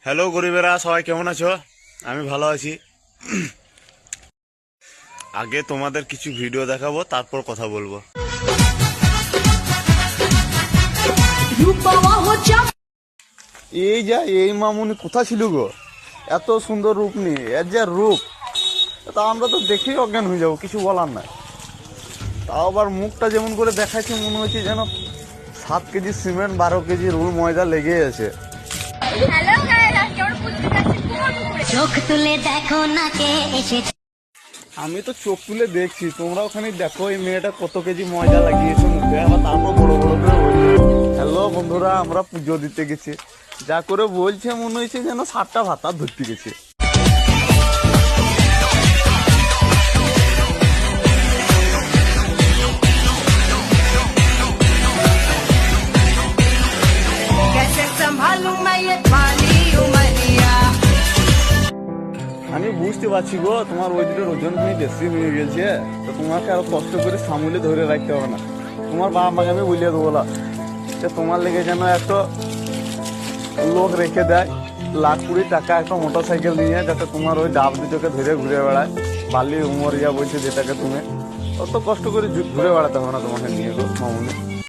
Hello গরিবেরা, সবাই কেমন আছো? আমি ভালো আছি। আগে তোমাদের কিছু ভিডিও দেখাবো, তারপর কথা বলবো। এই মামুনি কোথা ছিল গো? এত সুন্দর রূপ নিয়ে, এর যে রূপ, তা আমরা তো দেখেই অজ্ঞান হয়ে যাবো, কিছু বলার নাই। তাও আবার মুখটা যেমন করে দেখাচ্ছে, মনে হচ্ছে যেন 7 কেজি সিমেন্ট 12 কেজি রুল ময়দা লেগে আছে। চোখ তুলে দেখো না কে এসেছে। আমি তো চোখ তুলে দেখছি, তোমরা ওখানে দেখো এই মেয়েটা কত কেজি ময়দা লাগিয়েছে মুখে, আবার তারপর বড় বড় করে বলছে হ্যালো বন্ধুরা, আমরা পুজো দিতে গেছি। যা করে বলছে মনে হয়েছে যেন 7টা ভাতা ধরতে গেছে। আমি বুঝতে পারছি গো, তোমার ওই দিনের ওজন তুমি বেশি হয়ে গেছে, তো তোমাকে আরো কষ্ট করে সামলে ধরে রাখতে হবে না। তোমার বাবা মাকে আমি বলিয়ে দেবো না যে তোমার লেগে যেন একটা লোক রেখে দেয় 1,20,000 একটা মোটর সাইকেল নিয়ে, যাতে তোমার ওই ডাব দুটোকে ধরে ঘুরে বেড়ায়। বালি উমরিয়া বলছে যেটাকে, তুমি অত কষ্ট করে ঘুরে বেড়াতে হবে না তোমাকে নিয়ে গো মামুনি।